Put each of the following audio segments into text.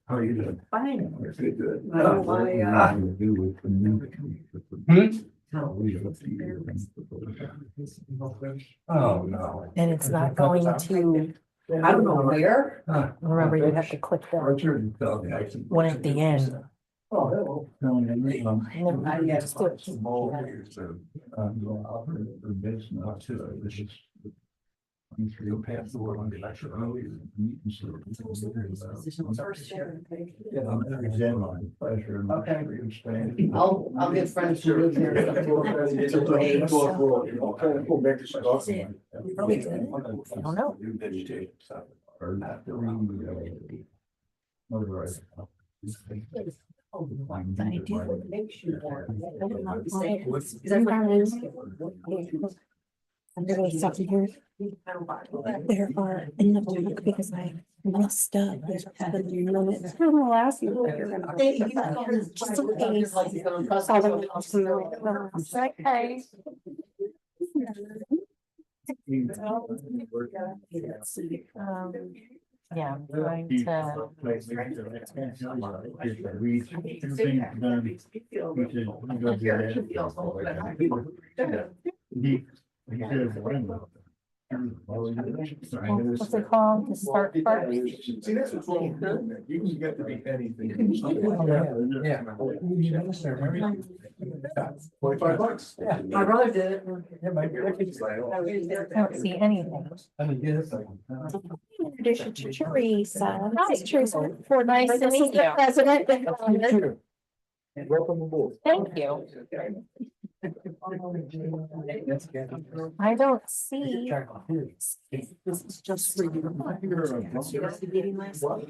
How are you doing? Fine. Pretty good. Oh, Oh, no. And it's not going to, I don't know where. remember you have to click that one at the end. Oh, I just do it. You'll pass the word on the election early. I'll get friends to live there. Really good. I don't know. But I do. Make sure. I would not say it's- you guys- I'm gonna stop here. There are in the book because I messed up. There's a limit. I will ask you what you're gonna. Just in case. Okay. Yeah, I'm going to. What's it called? The Starke Parks? See, that's what's wrong. You can get to be anything. Yeah. $25. My brother did it. I don't see anything. Introduce you to Teresa. Hi, Teresa. For nice to meet you. President. Welcome aboard. Thank you. I don't see. This is just for you. Investigating last week.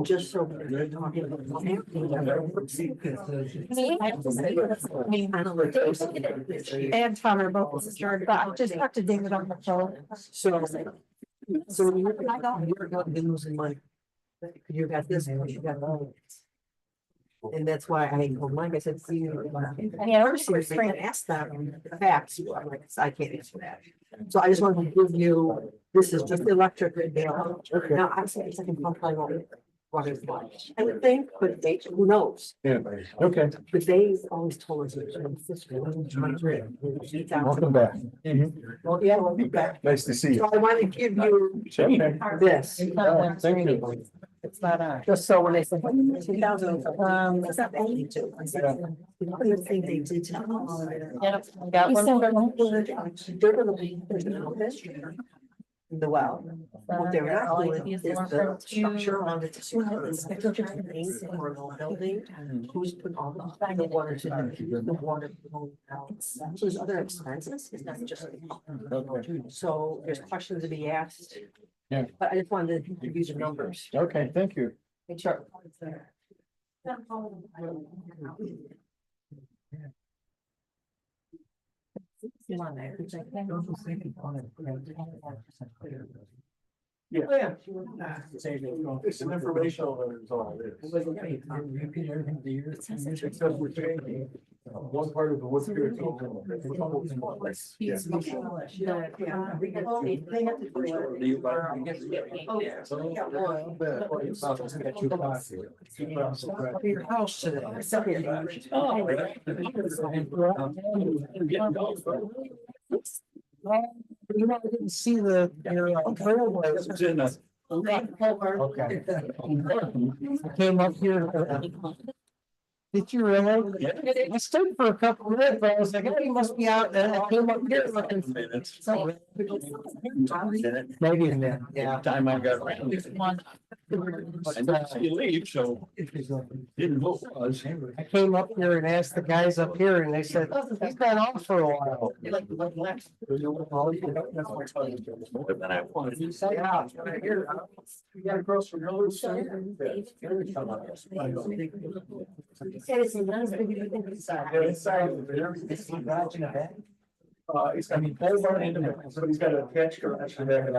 Just so. And Tom are both discharged, but I just talked to David on the phone. So you're not losing money. You got this, you got that. And that's why I told Mike, I said, see, Yeah, we're seriously, and ask them the facts. I'm like, I can't answer that. So I just wanted to give you, this is just the electric bill. Now, I said, it's like a pump line water supply. I would think, but they, who knows? Yeah, okay. But they always told us. Welcome back. Well, yeah, welcome back. Nice to see you. So I want to give you this. Thank you. It's not on. Just so when they say 2000, it's not only two. I said, the other thing they did to us. Yeah, I got one. They're gonna be, there's no history in the well. What they're not doing is the structure around it. Or the building, who's put all the water to the water. So there's other expenses, it's not just. So there's questions to be asked. Yeah. But I just wanted to give you the numbers. Okay, thank you. Make sure. Yeah. It's an informational, it's all it is. Repeat everything to you. Except we're changing one part of the what's here. Your house today. You know, I didn't see the, trailblazers. Okay. I came up here. Did you really? I stood for a couple of minutes, but I was like, oh, he must be out there. I came up here looking. So- Maybe a minute, yeah. Time I got around. I didn't see you leave, so didn't know what it was. I came up here and asked the guys up here and they said, he's been on for a while. But then I wanted to say, Yeah, right here. You got a grocery store. It's, I mean, both are independent, so he's got a catch garage in there.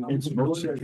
It's mostly.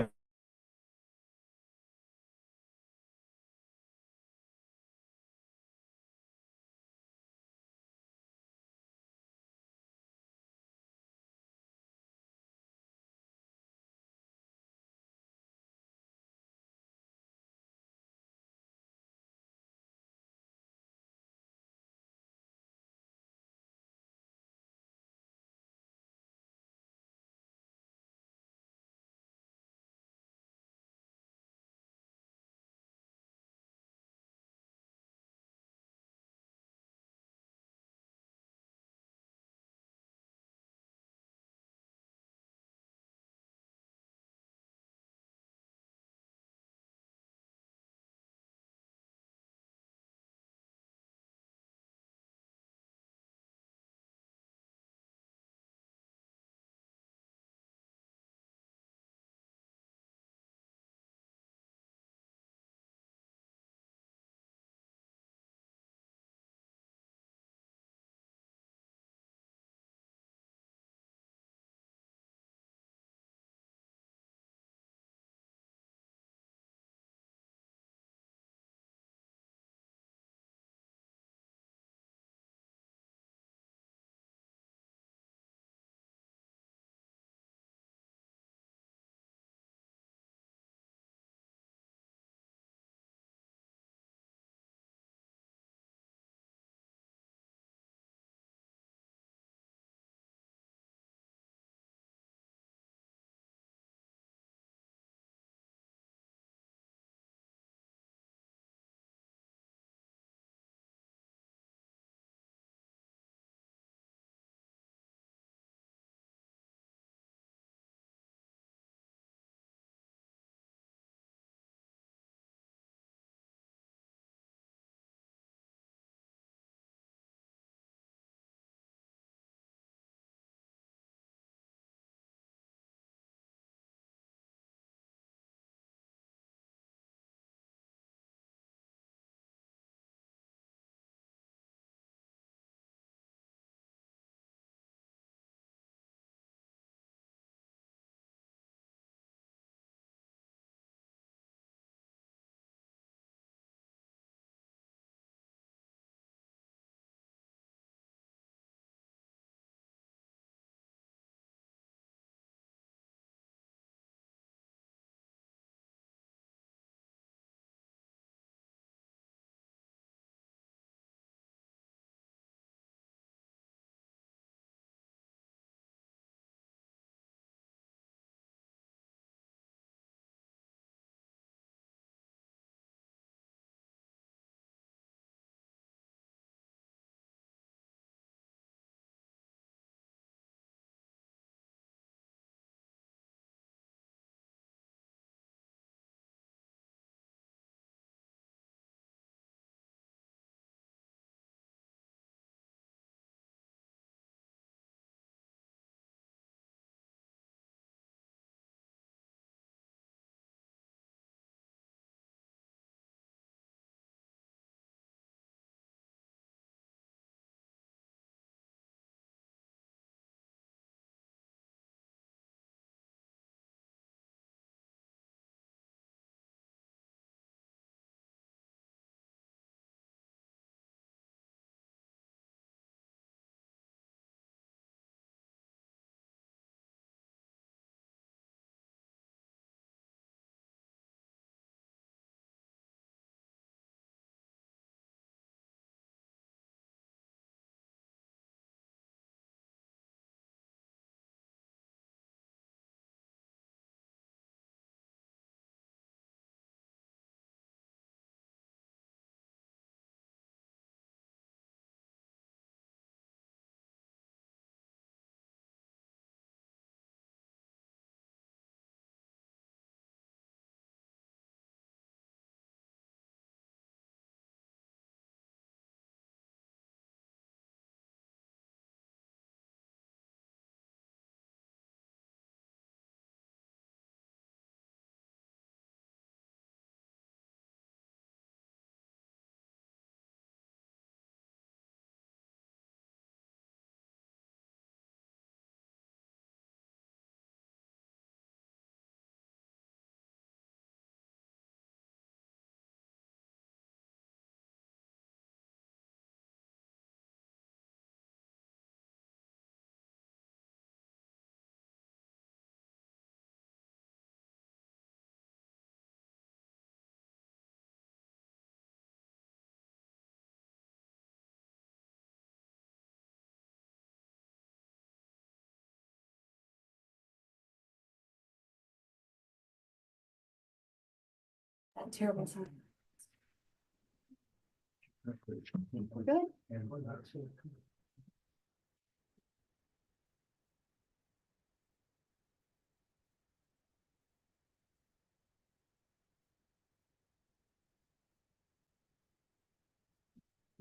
terrible time.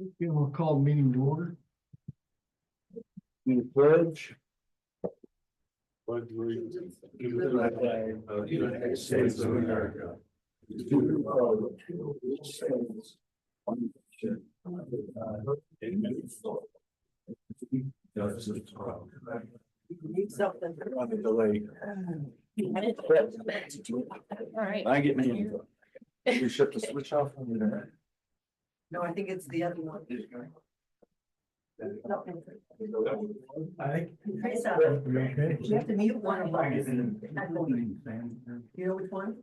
Okay, we'll call meeting to order. You pledge. Pledge allegiance to the flag of the United States of America, to the republic which stands one nation under God, indivisible, justice for all. Need something. On the delay. All right. I get me. You shut the switch off on the internet. No, I think it's the other one. Aye. You have to mute one of them. You know which one?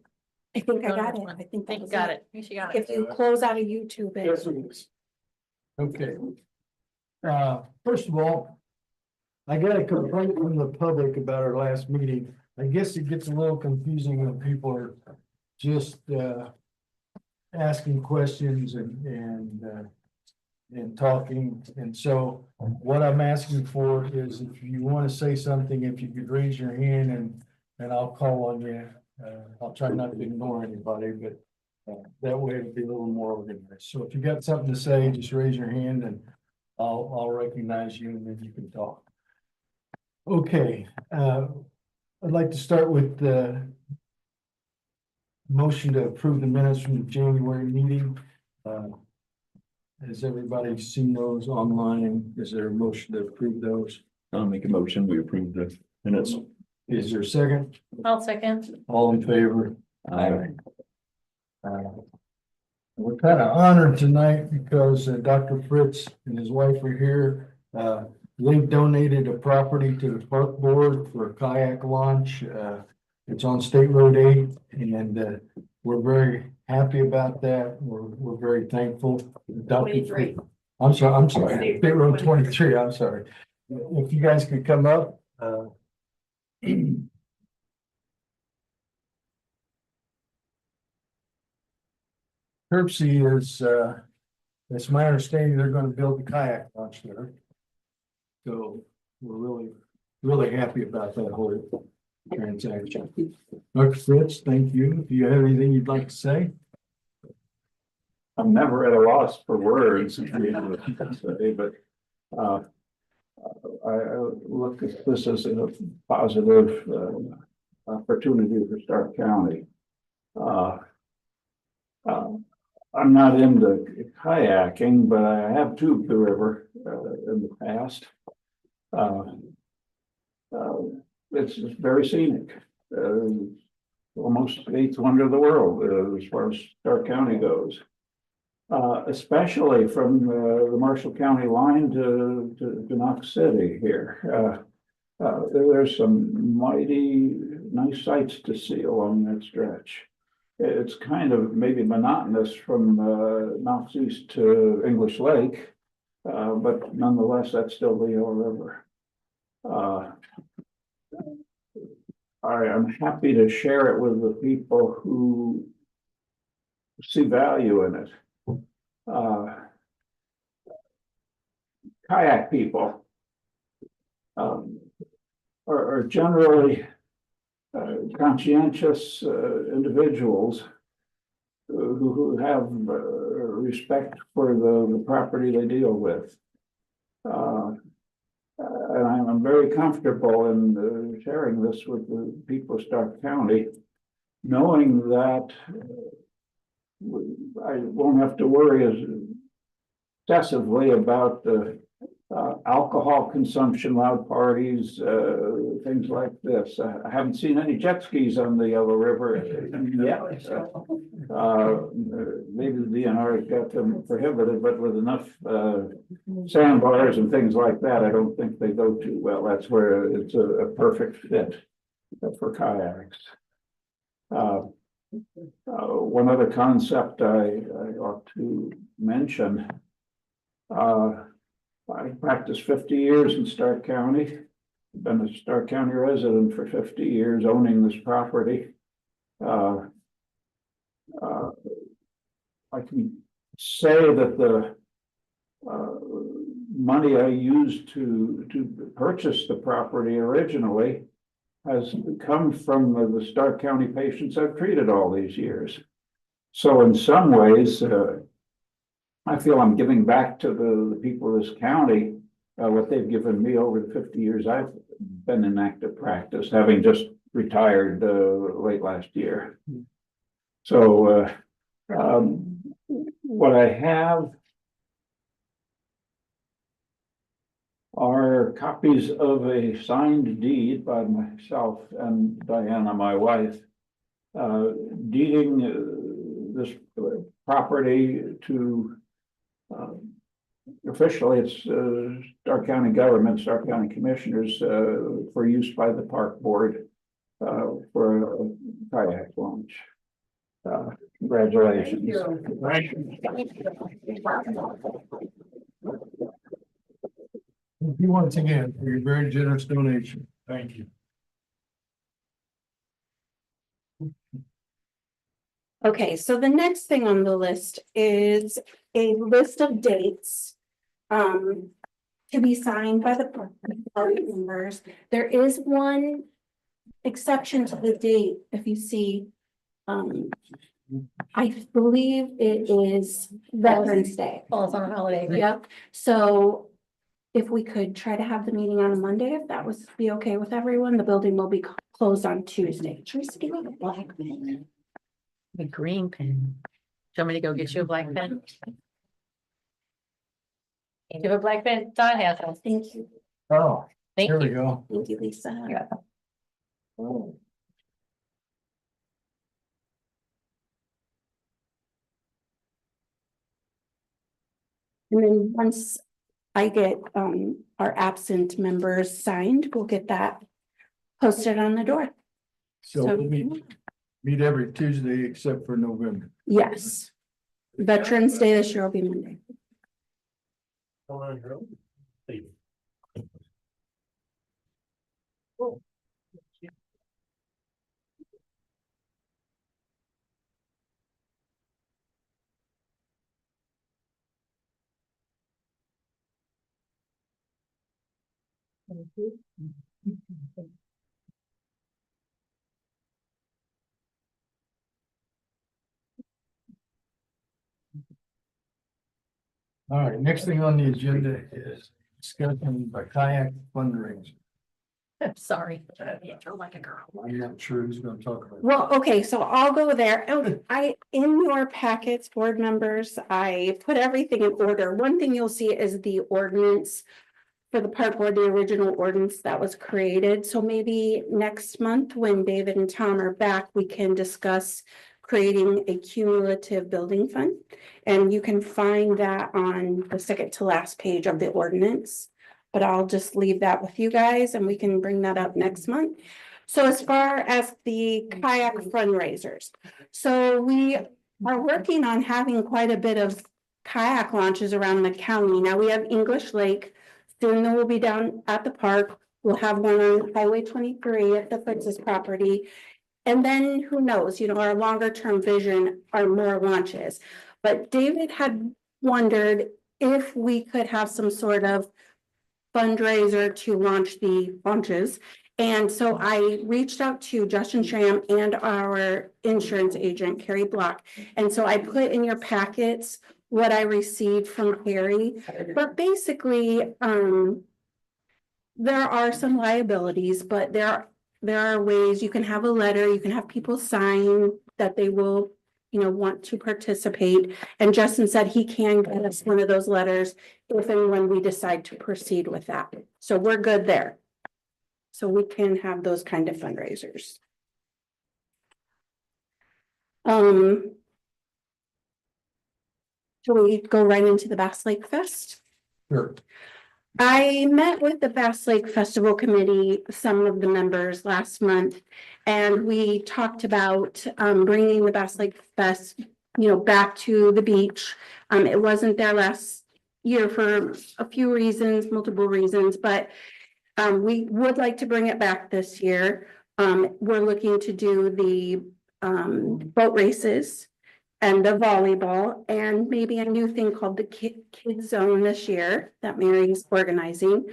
I think I got it. I think that was Got it. She got If you close out of YouTube, it. Okay. First of all, I got a complaint from the public about our last meeting. I guess it gets a little confusing when people are just asking questions and talking. And so what I'm asking for is if you want to say something, if you could raise your hand and I'll call on you. I'll try not to ignore anybody, but that way it'll be a little more organized. So if you got something to say, just raise your hand and I'll recognize you and then you can talk. Okay, I'd like to start with the motion to approve the minutes from the January meeting. Has everybody seen those online? Is there a motion to approve those? I'll make a motion, we approve the minutes. Is there a second? I'll second. All in favor? Aye. We're kind of honored tonight because Dr. Fritz and his wife are here. They've donated a property to the park board for a kayak launch. It's on State Road 8 and we're very happy about that. We're very thankful. Dr. 23. I'm sorry, State Road 23, I'm sorry. If you guys could come up. Curbsy is, it's my understanding they're gonna build the kayak launch there. So we're really happy about that whole transaction. Dr. Fritz, thank you. Do you have anything you'd like to say? I'm never at a loss for words, but I look at this as a positive opportunity for Starke County. I'm not into kayaking, but I have tubed the river in the past. It's very scenic. Almost eighth wonder of the world as far as Starke County goes. Especially from the Marshall County line to Knox City here. There's some mighty nice sights to see along that stretch. It's kind of maybe monotonous from Knox East to English Lake, but nonetheless, that's still the Yellow River. I am happy to share it with the people who see value in it. Kayak people are generally conscientious individuals who have respect for the property they deal with. And I'm very comfortable in sharing this with the people of Starke County, knowing that I won't have to worry excessively about alcohol consumption, loud parties, things like this. I haven't seen any jet skis on the Yellow River yet. Maybe the DNR has got them prohibited, but with enough sandbars and things like that, I don't think they go too well. That's where it's a perfect fit for kayaks. One other concept I ought to mention. I practiced 50 years in Starke County. Been a Starke County resident for 50 years, owning this property. I can say that the money I used to purchase the property originally has come from the Stark County patients I've treated all these years. So in some ways, I feel I'm giving back to the people of this county what they've given me over the 50 years I've been in active practice, having just retired late last year. So what I have are copies of a signed deed by myself and Diana, my wife, deeding this property to officially it's Stark County government, Stark County commissioners for use by the park board for a kayak launch. Congratulations. Thank you once again for your very generous donation. Thank you. Okay, so the next thing on the list is a list of dates. To be signed by the park members. There is one exception to the date, if you see. I believe it is Veterans Day. Falls on a holiday. Yep, so if we could try to have the meeting on a Monday, if that was be okay with everyone, the building will be closed on Tuesday. Teresa, give me a black pen. A green pen. Do you want me to go get you a black pen? You have a black pen? Don has one. Thank you, Oh, Thank here we you. go. thank you, Lisa. Yeah. Oh. And then once I get our absent members signed, we'll get that posted on the door. So So- we meet every Tuesday except for November. Yes. Veterans Day this year will be Monday. All right, next thing on the agenda is discussion by kayak fundraising. Sorry. You're like a girl. I'm not sure who's gonna talk about it. Well, okay, so I'll go there. Oh, in your packets, board members, I put everything in order. One thing you'll see is the ordinance for the park board, the original ordinance that was created. So maybe next month, when David and Tom are back, we can discuss creating a cumulative building fund. And you can find that on the second to last page of the ordinance. But I'll just leave that with you guys and we can bring that up next month. So as far as the kayak fundraisers, so we are working on having quite a bit of kayak launches around the county. Now we have English Lake, soon we'll be down at the park. We'll have one on Highway 23 at the Fritz's property. And then who knows, you know, our longer term vision are more launches. But David had wondered if we could have some sort of fundraiser to launch the launches. And so I reached out to Justin Schramm and our insurance agent, Carrie Block. And so I put in your packets what I received from Carrie. But basically, there are some liabilities, but there are ways you can have a letter, you can have people sign that they will, you know, want to participate. And Justin said he can get us one of those letters if and when we decide to proceed with that. So we're good there. So we can have those kind of fundraisers. Shall we go right into the Bass Lake Fest? Sure. I met with the Bass Lake Festival Committee, some of the members last month, and we talked about bringing the Bass Lake Fest, you know, back to the beach. It wasn't there last year for a few reasons, multiple reasons, but we would like to bring it back this year. We're looking to do the boat races and the volleyball, and maybe a new thing called the Kid Zone this year that Mary's organizing.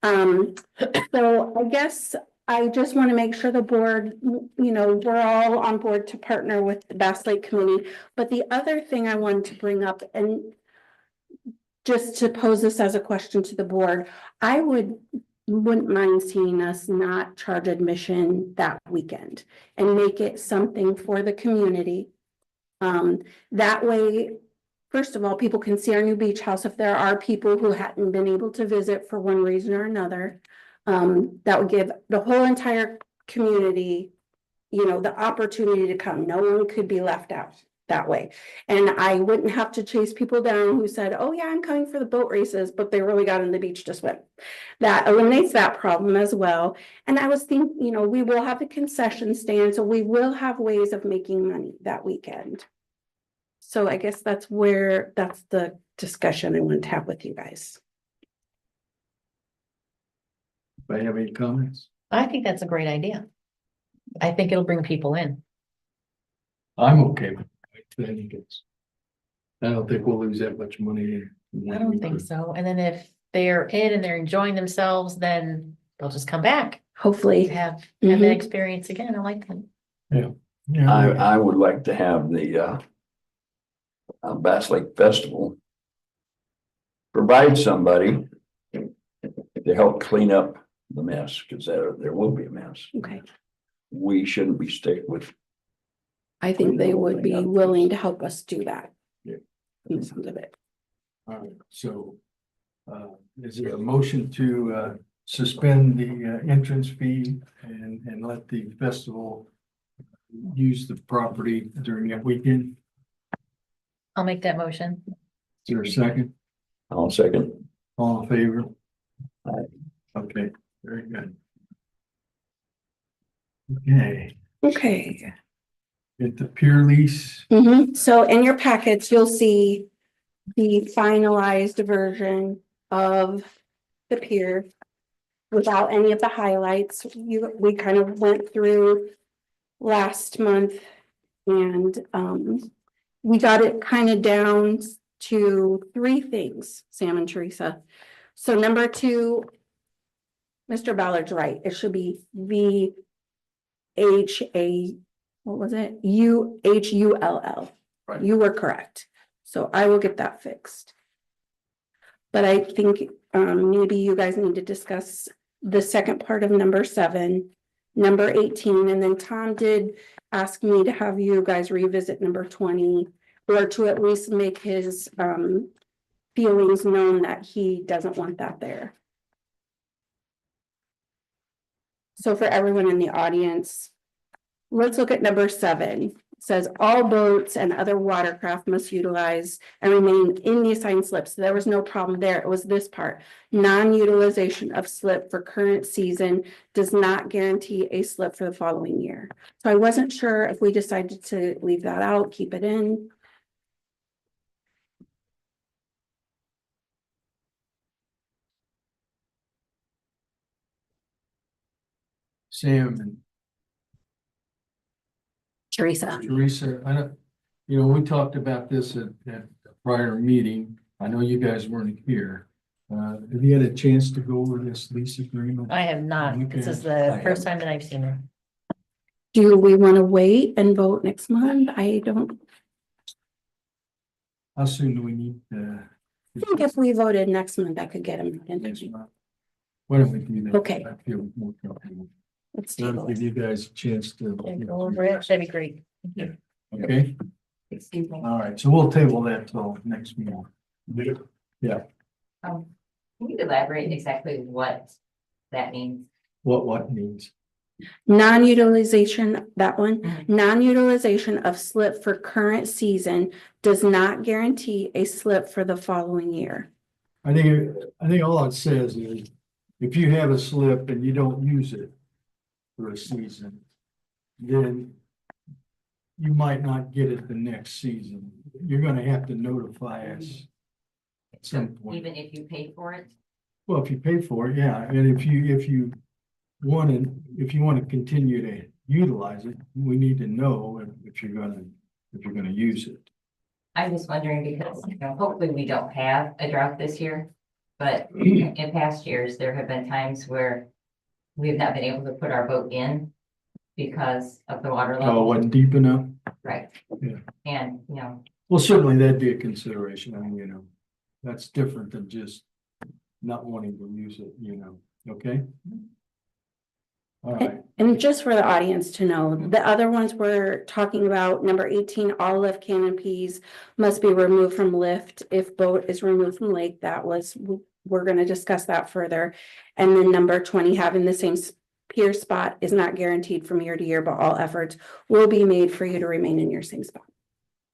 So I guess I just want to make sure the board, we're all on board to partner with the Bass Lake Committee. But the other thing I wanted to bring up, and just to pose this as a question to the board, I wouldn't mind seeing us not charge admission that weekend and make it something for the community. That way, first of all, people can see our new beach house. If there are people who hadn't been able to visit for one reason or another, that would give the whole entire community, the opportunity to come. No one could be left out that way. And I wouldn't have to chase people down who said, oh yeah, I'm coming for the boat races, but they really got on the beach to swim. That eliminates that problem as well. And I was thinking, we will have a concession stand, so we will have ways of making money that weekend. So I guess that's the discussion I want to have with you guys. Do I have any comments? I think that's a great idea. I think it'll bring people in. I'm okay with it. I don't think we'll lose that much money. I don't think so. And then if they're in and they're enjoying themselves, then they'll just come back. Hopefully. Have Mhm. that experience again. I like that. Yeah. I would like to have the Bass Lake Festival provide somebody to help clean up the mess, because there will be a mess. Okay. We shouldn't be stuck with. I think they would be willing to help us do that. Yeah. In some of it. All right, so is there a motion to suspend the entrance fee and let the festival use the property during that weekend? I'll make that motion. Is there a second? I'll second. All in favor? Aye. Okay, very good. Okay, Okay. get the peer lease. So in your packets, you'll see the finalized version of the pier without any of the highlights. We kind of went through last month, and we got it kind of down to 3 things, Sam and Teresa. So number 2, Mr. Ballard's right. It should be what was it? UHULL. Right. You were correct. So I will get that fixed. But I think maybe you guys need to discuss the second part of number 7, number 18, and then Tom did ask me to have you guys revisit number 20, or to at least make his feelings known that he doesn't want that there. So for everyone in the audience, let's look at number 7. It says all boats and other watercraft must utilize and remain in the assigned slips. So there was no problem there. It was this part. Non-utilization of slip for current season does not guarantee a slip for the following year. So I wasn't sure if we decided to leave that out, keep it in. Sam and Teresa. Teresa, I don't, we talked about this at a prior meeting. I know you guys weren't here. Have you had a chance to go over this lease agreement? I have not. This is the first time that I've seen her. Do we want to wait and vote next month? I don't How soon do we need think if we voted next month, I could get them. next month? Why don't we do that? Okay. I feel more comfortable. Let's That'll table give it. you guys a chance to. Go over it. That'd be great. Thank you. Okay, all right, so we'll table that till next meeting. Yeah, Can you elaborate exactly what that means? what means? Non-utilization, that one, non-utilization of slip for current season does not guarantee a slip for the following year. I think all it says is, if you have a slip and you don't use it for a season, then you might not get it the next season. You're gonna have to notify us at some point. Even if you pay for it? Well, if you pay for it, yeah, and if you want to continue to utilize it, we need to know if you're gonna use it. I'm just wondering because, hopefully we don't have a drought this year. But in past years, there have been times where we've not been able to put our boat in because of the water Oh, it level. wasn't deep enough. Right. Yeah. And, Well, certainly that'd be a consideration. I mean, that's different than just not wanting to use it, okay? All right. And just for the audience to know, the other ones we're talking about, number 18, all lift canopies must be removed from lift if boat is removed from lake. We're gonna discuss that further. And then number 20, having the same pier spot is not guaranteed from year to year, but all efforts will be made for you to remain in your same spot.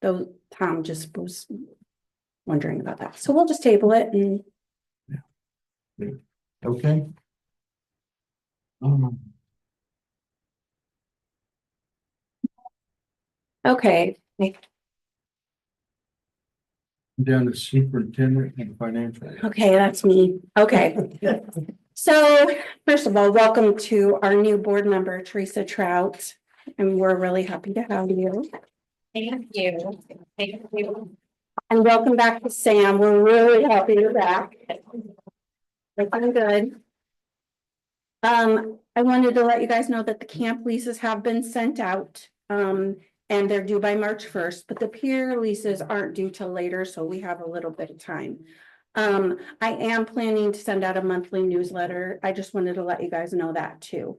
Though Tom just was wondering about that. So we'll just table it and Okay. okay. Down to superintendent and financial. Okay, that's me. Okay. So first of all, welcome to our new board member, Teresa Trout, and we're really happy to have you. Thank you. Thank you. And welcome back to Sam. We're really happy you're back. Looking good. I wanted to let you guys know that the camp leases have been sent out. And they're due by March 1st, but the pier leases aren't due till later, so we have a little bit of time. I am planning to send out a monthly newsletter. I just wanted to let you guys know that too.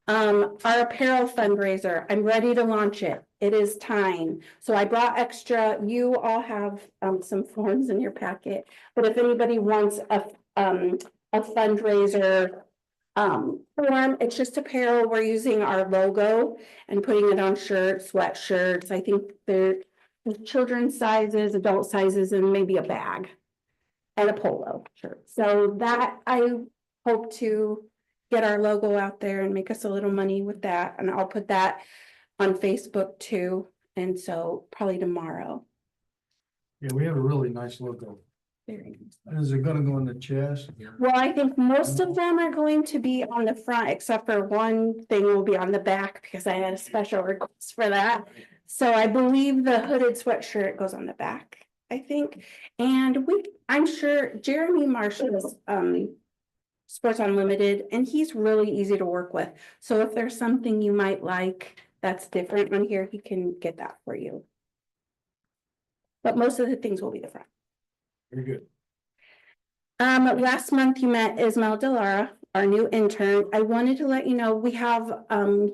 Our apparel fundraiser, I'm ready to launch it. It is time. So I brought extra, you all have some forms in your packet, but if anybody wants a fundraiser form, it's just apparel. We're using our logo and putting it on shirts, sweatshirts. I think they're children's sizes, adult sizes, and maybe a bag and a polo shirt. So that I hope to get our logo out there and make us a little money with that. And I'll put that on Facebook too. And so probably tomorrow. Yeah, we have a really nice logo. Very nice. Is it gonna go in the chest? Well, I think most of them are going to be on the front, except for one thing will be on the back because I had a special request for that. So I believe the hooded sweatshirt goes on the back, I think. And I'm sure Jeremy Marshall is Sports Unlimited, and he's really easy to work with. So if there's something you might like that's different on here, he can get that for you. But most of the things will be the front. Very good. Last month you met Ismail Delara, our new intern. I wanted to let you know, we have,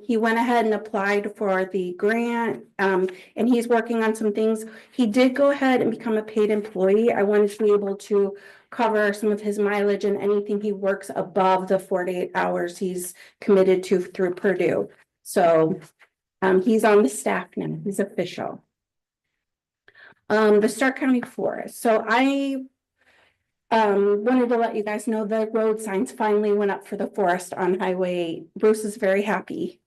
he went ahead and applied for the grant, and he's working on some things. He did go ahead and become a paid employee. I wanted to be able to cover some of his mileage and anything he works above the 48 hours he's committed to through Purdue. So, he's on the staff now, he's official. The Starke County Forest. So I wanted to let you guys know the road signs finally went up for the forest on Highway 8. Bruce is very happy.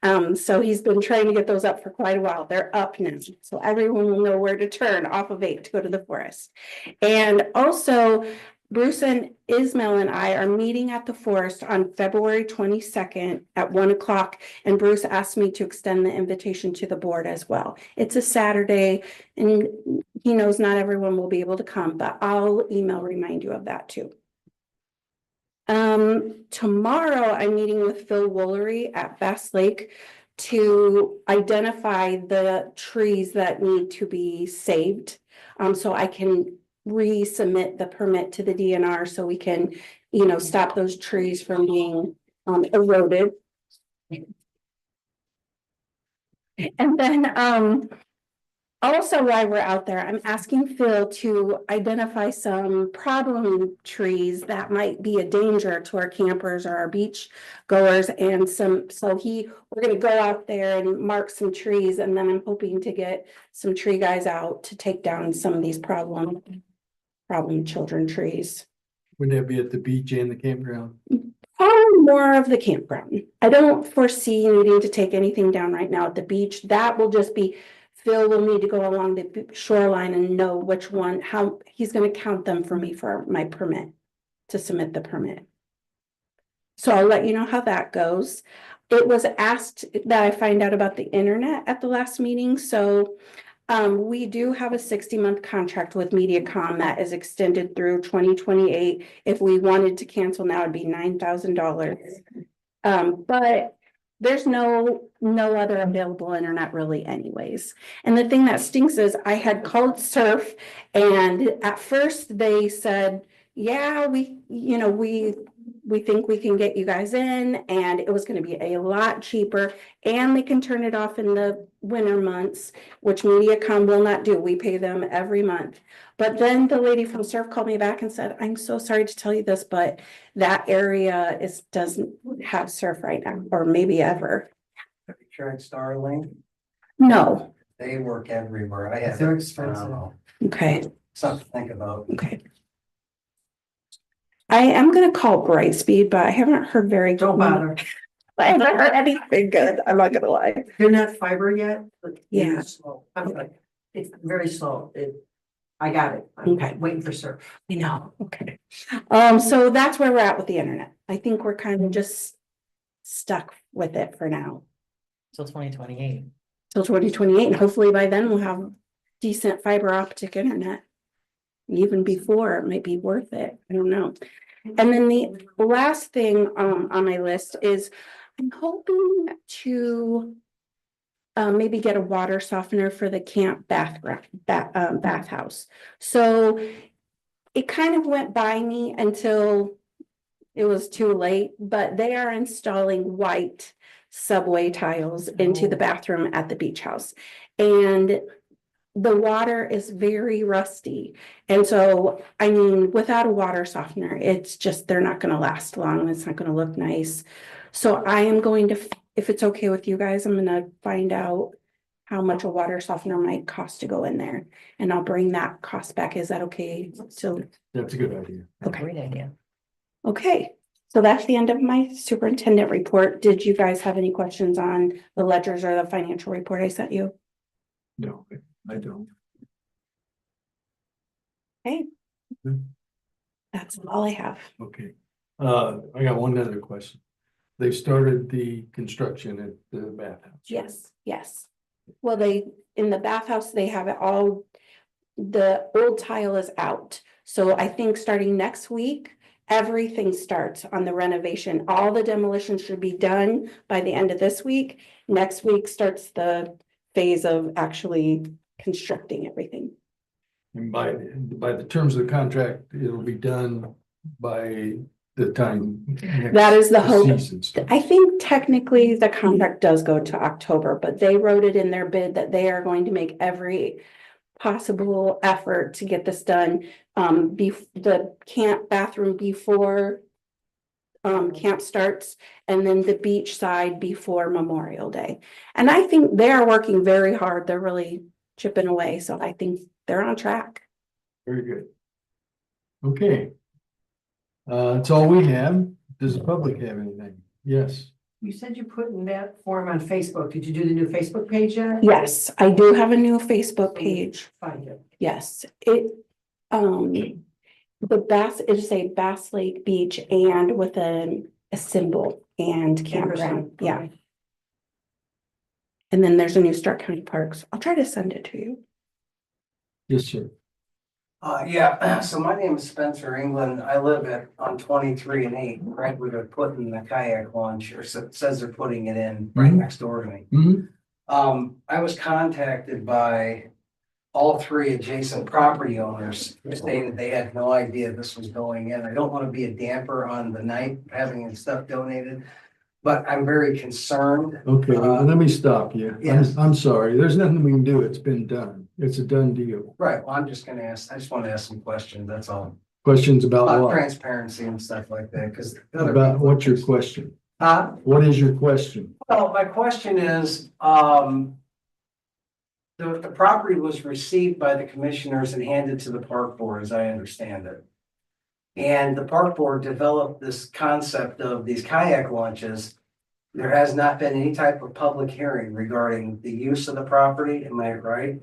So he's been trying to get those up for quite a while. They're up now. So everyone will know where to turn off of 8 to go to the forest. And also Bruce and Ismail and I are meeting at the forest on February 22nd at 1 o'clock. And Bruce asked me to extend the invitation to the board as well. It's a Saturday and he knows not everyone will be able to come, but I'll remind you of that too. Tomorrow I'm meeting with Phil Woolery at Bass Lake to identify the trees that need to be saved. So I can resubmit the permit to the DNR so we can, stop those trees from being eroded. And then also while we're out there, I'm asking Phil to identify some problem trees that might be a danger to our campers or our beach goers and we're gonna go out there and mark some trees, and then I'm hoping to get some tree guys out to take down some of these problem children trees. Would that be at the beach and the campground? Probably more of the campground. I don't foresee needing to take anything down right now at the beach. That will just be, Phil will need to go along the shoreline and know which one, how he's going to count them for me for my permit to submit the permit. So I'll let you know how that goes. It was asked that I find out about the internet at the last meeting. So We do have a 60-month contract with MediaCom that is extended through 2028. If we wanted to cancel now, it'd be $9,000. But there's no other available internet really anyways. And the thing that stinks is I had called Surf and at first they said, yeah, we think we can get you guys in and it was going to be a lot cheaper and they can turn it off in the winter months, which MediaCom will not do. We pay them every month. But then the lady from Surf called me back and said, I'm so sorry to tell you this, but that area doesn't have Surf right now, or maybe ever. Have you tried Starlink? No. They work everywhere. I have. They're expensive. phenomenal. Okay. Something to think about. Okay. I am gonna call Brightspeed, but I haven't heard very. Don't bother. I haven't heard anything good. I'm not gonna lie. They're not fiber yet, but Yeah. it's slow. I'm like, it's very slow. I got it. I'm Okay. waiting for Surf. You know, okay. So that's where we're at with the internet. I think we're kind of just stuck with it for now Till 2028. till 2028. And hopefully by then we'll have decent fiber optic internet. Even before, it might be worth it. I don't know. And then the last thing on my list is I'm hoping to maybe get a water softener for the camp bathhouse. So it kind of went by me until it was too late, but they are installing white subway tiles into the bathroom at the beach house. And the water is very rusty. And so, I mean, without a water softener, it's just, they're not going to last long. It's not going to look nice. So I am going to, if it's okay with you guys, I'm going to find out how much a water softener might cost to go in there. And I'll bring that cost back. Is that okay? So, That's a good idea. okay. Great idea. Okay. So that's the end of my superintendent report. Did you guys have any questions on the ledgers or the financial report I sent you? No, I don't. That's all I have. Okay. I got one other question. They started the construction at the bathhouse. Yes, yes. Well, in the bathhouse, they have it all, the old tile is out. So I think starting next week, everything starts on the renovation. All the demolition should be done by the end of this week. Next week starts the phase of actually constructing everything. And by the terms of the contract, it'll be done by the time. That is the hope. season starts. I think technically the contract does go to October, but they wrote it in their bid that they are going to make every possible effort to get this done. The camp bathroom before camp starts, and then the beach side before Memorial Day. And I think they are working very hard. They're really chipping away. So I think they're on track. Very good. Okay. That's all we have. Does the public have anything? Yes. You said you put in that form on Facebook. Did you do the new Facebook page yet? Yes, I do have a new Facebook page. Find it. Yes, the Bass, it is a Bass Lake Beach and with a symbol and campground, yeah. And then there's a new Starke County Parks. I'll try to send it to you. Yes, sir. Yeah, so my name is Spencer England. I live on 23 and 8, right where they're putting the kayak launch, or it says they're putting it in right next door to me. Mm-hmm. I was contacted by all 3 adjacent property owners who stated they had no idea this was going in. I don't want to be a damper on the night having stuff donated, but I'm very concerned. Okay, let me stop you. Yes. I'm sorry. There's nothing we can do. It's been done. It's a done deal. Right, well, I'm just gonna ask, I just want to ask some questions, that's all. Questions about About what? transparency and stuff like that, because. About what's your question? What is your question? Well, my question is, the property was received by the commissioners and handed to the park board, as I understand it. And the park board developed this concept of these kayak launches. There has not been any type of public hearing regarding the use of the property, am I right?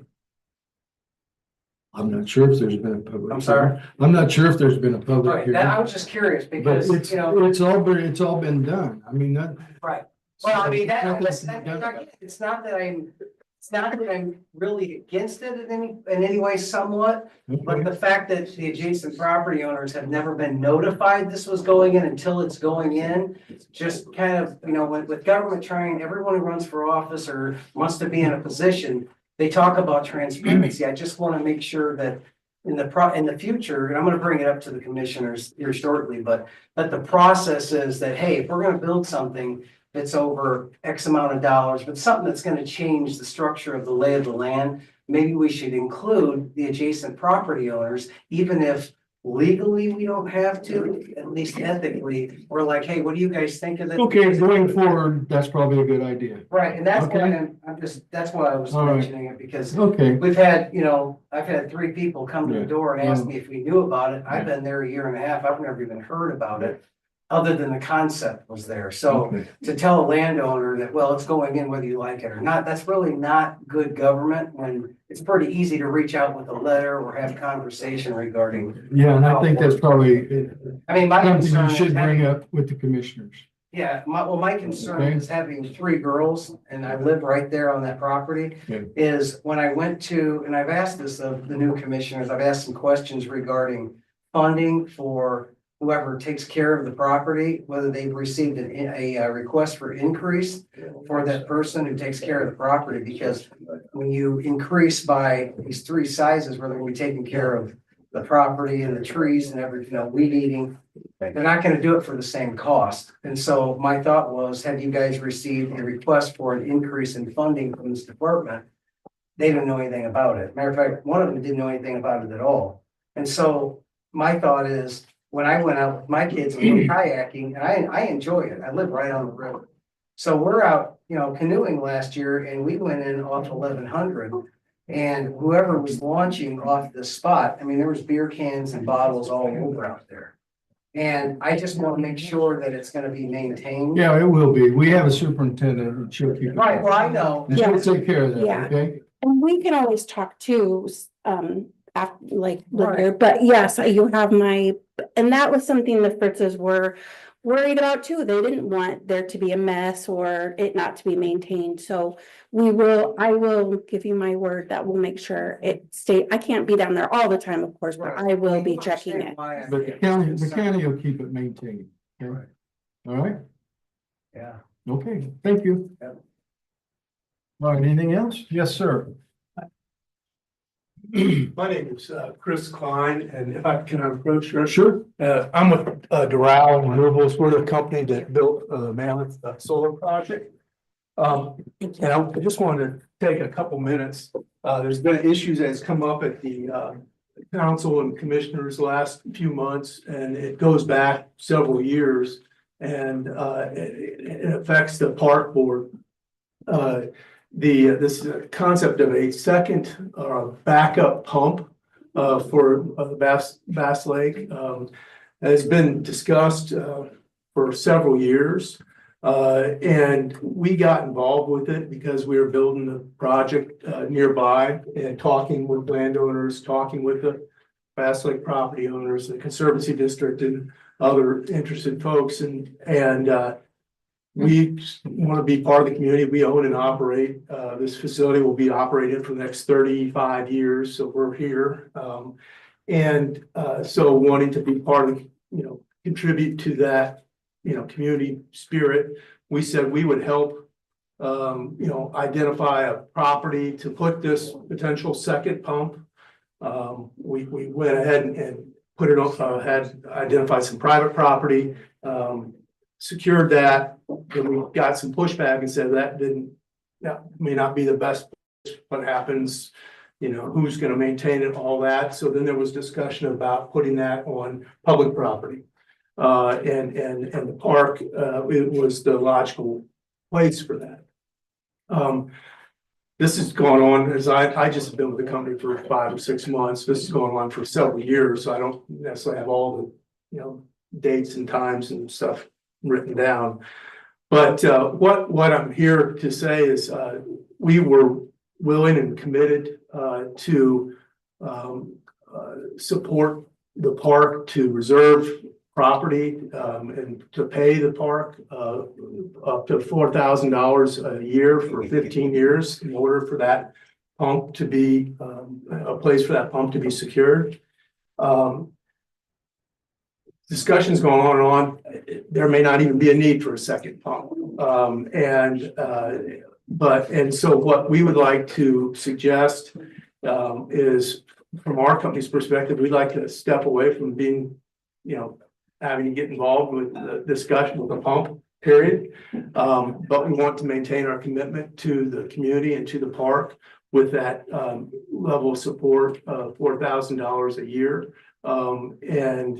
I'm not sure if there's been a public. I'm sorry? hearing. I'm not sure if there's been a public Right, hearing. I was just curious But because, it's, you know, it's all been done. I mean, that. right. Well, I mean, Nothing's it's not that I'm It's not that I'm really against it in any way somewhat, but the fact that the adjacent property owners have never been notified this was going in until it's going in. Just kind of, with government trying, everyone who runs for office or wants to be in a position, they talk about transparency. I just want to make sure that in the future, and I'm gonna bring it up to the commissioners here shortly, but that the process is that, hey, if we're gonna build something that's over X amount of dollars, but something that's gonna change the structure of the lay of the land, maybe we should include the adjacent property owners, even if legally we don't have to, at least ethically, we're like, hey, what do you guys think of this? Okay, going forward, that's probably a good idea. Right, and that's why Okay. that's why I was All right. mentioning it, because Okay, we've had, I've had 3 people come to the Yeah. door and ask me if we knew about it. I've Yeah. been there a year and a half. I've never even heard about it. Other than the concept was there. So okay. to tell a landowner that, well, it's going in whether you like it or not, that's really not good government when it's pretty easy to reach out with a letter or have conversation regarding. Yeah, and I think that's probably I mean, my something concern you is should bring having, up with the commissioners. yeah, my concern Okay. is having 3 girls and I live right there on that property. Yeah. Is when I went to, and I've asked this of the new commissioners, I've asked some questions regarding funding for whoever takes care of the property, whether they've received a request for increase for that person who takes care of the property, because when you increase by these 3 sizes, where they're gonna be taking care of the property and the trees and everything, weed eating, they're not gonna do it for the same cost. And so my thought was, have you guys received a request for an increase in funding from this department? They didn't know anything about it. Matter of fact, one of them didn't know anything about it at all. And so my thought is, when I went out with my kids and went kayaking, and I enjoy it. I live right on the river. So we're out, canoeing last year and we went in off 1100. And whoever was launching off the spot, I mean, there was beer cans and bottles all over out there. And I just want to make sure that it's gonna be maintained. Yeah, it will be. We have a superintendent and she'll keep it. Right, well, I know. And she'll take care of that, Yeah. okay? And we can always talk too, after, like, Right. later, but yes, you have and that was something the Fritzes were worried about too. They didn't want there to be a mess or it not to be maintained, so I will give you my word that we'll make sure I can't be down there all the time, of course, but I will be checking it. But the county will keep it maintained. Okay? Right. All right, Yeah. okay, thank you. Yep. All right, anything else? Yes, sir. My name is Chris Klein, and if I can approach you. Sure. I'm with Doral Renewables. We're the company that built the Mammoth solar project. And I just wanted to take a couple minutes. There's been issues that's come up at the council and commissioners the last few months, and it goes back several years. And it affects the park board. This concept of a second backup pump for Bass Lake has been discussed for several years. And we got involved with it because we were building the project nearby and talking with landowners, talking with the Bass Lake property owners, the Conservancy District and other interested folks. And we want to be part of the community. We own and operate. This facility will be operated for the next 35 years. So we're here. So wanting to be part of, contribute to that, community spirit, we said we would help, identify a property to put this potential second pump. We went ahead and put it on, had identified some private property, secured that. Then we got some pushback and said that may not be the best. What happens, who's going to maintain it, all that. So then there was discussion about putting that on public property. And the park, it was the logical place for that. This has gone on as I just have been with the company for 5 or 6 months. This is going on for several years. So I don't necessarily have all the, dates and times and stuff written down. But what I'm here to say is we were willing and committed to support the park to reserve property, and to pay the park, up to $4,000 a year for 15 years in order for that pump to be, a place for that pump to be secured. Discussions going on and on, there may not even be a need for a second pump. And so what we would like to suggest, is from our company's perspective, we'd like to step away from being, having to get involved with the discussion with the pump, period. But we want to maintain our commitment to the community and to the park with that, level of support of $4,000 a year. And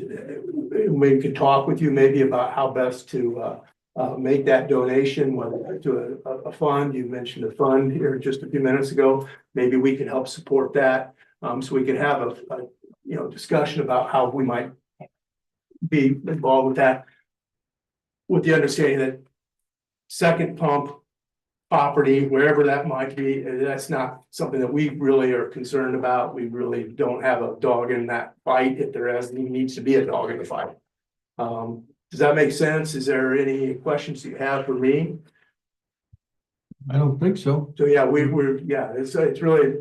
we could talk with you maybe about how best to make that donation, whether to a fund. You mentioned a fund here just a few minutes ago. Maybe we can help support that. So we can have a discussion about how we might be involved with that, with the understanding that second pump property, wherever that might be, that's not something that we really are concerned about. We really don't have a dog in that fight if there needs to be a dog in the fight. Does that make sense? Is there any questions you have for me? I don't think so. So yeah, it's really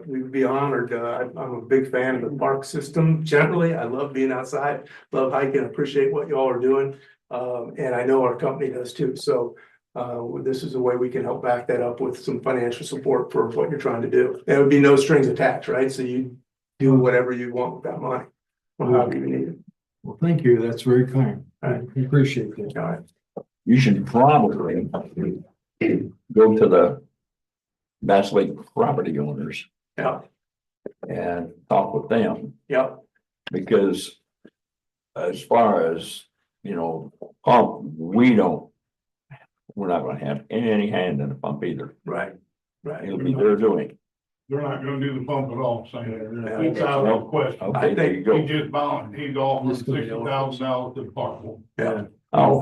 we would be honored. I'm a big fan of the park system. Generally, I love being outside, love hiking, appreciate what y'all are doing. And I know our company does too. So this is a way we can help back that up with some financial support for what you're trying to do. There would be no strings attached, right? So you do whatever you want with that money, or however you need it. Well, thank you. That's very kind. All I appreciate that. All right. You should probably go to the Bass Lake property owners Yeah. and talk with them, Yep. because as far as, pump, we're not gonna have any hand in the pump either. Right. It'll be their doing. They're not gonna do the pump at all, Sam. Yeah. It's out of question. Okay, there you go. He just bound, he's offering $60,000 to the park. Yeah. Oh,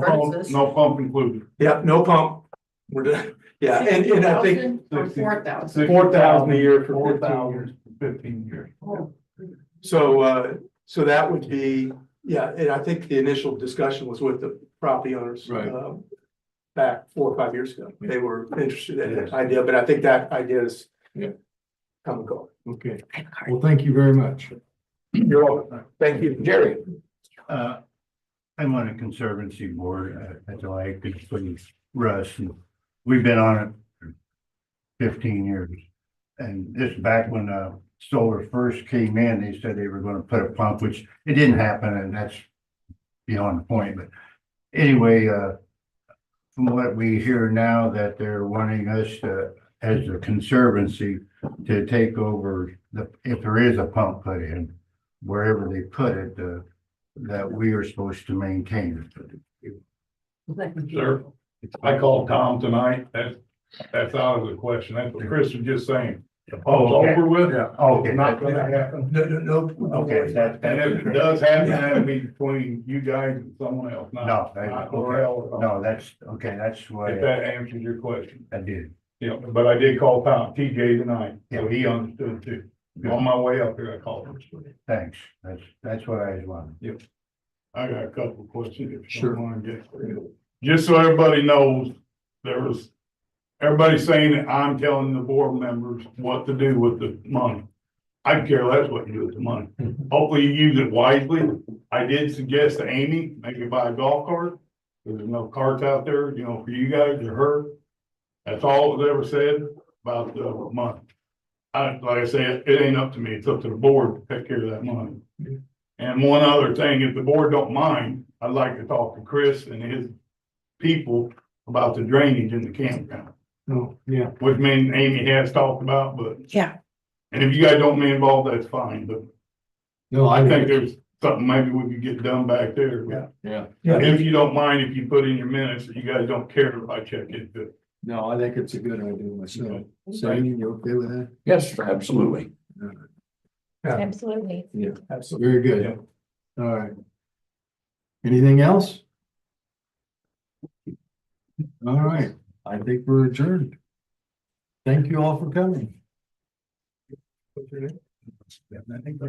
No pump included. Yep. No pump. We're done. Yeah. And I think 4,000. 4,000 a year for 15 4,000 years. for 15 years. So that would be, yeah, and I think the initial discussion was with the property owners. Right. Back 4 or 5 years ago. They were interested in that idea, but I think that idea is. Yeah. Come and go. Okay. Well, thank you very much. You're welcome. Thank you. Jerry. I'm on a conservancy board at the lake, it's Russ, and we've been on it for 15 years. And this back when solar first came in, they said they were gonna put a pump, which it didn't happen, and that's beyond the point, but anyway, from what we hear now, that they're wanting us to, as a conservancy, to take over if there is a pump put in, wherever they put it, that we are supposed to maintain it. Sir, I called Tom tonight, that's out of the question, that's what Chris was just saying. The pump's over with. Yeah. Oh, it's not gonna happen. No. Okay, and if it does happen, that'll be between you guys and someone else, not L'Oreal. No, that's, okay, that's why If that answers your question. I did. Yeah, but I did call TJ tonight, so he understood too. On my way up here, I called him. Thanks. That's what I was wondering. Yep. I got a couple of questions. If you Sure. don't mind, just so everybody knows, everybody's saying that I'm telling the board members what to do with the money. I could care less what you do with the money. Hopefully you use it wisely. I did suggest to Amy, maybe buy a golf cart. There's enough carts out there, for you guys or her. That's all that was ever said about the money. Like I said, it ain't up to me. It's up to the board to take care of that money. And one other thing, if the board don't mind, I'd like to talk to Chris and his people about the drainage in the campground. Oh, yeah. Which me and Amy has talked about, but. Yeah. And if you guys don't be involved, that's fine, but No, I think there's something maybe we could get done back there. Yeah. Yeah. If you don't mind, if you put in your minutes that you guys don't care if I check into it. No, I think it's a good idea myself. Sam, you okay with that? Yes, absolutely. Absolutely. Yeah, Absolutely. very good. All right. Anything else? All right, I think we're adjourned. Thank you all for coming. What's your name? Yeah, I think.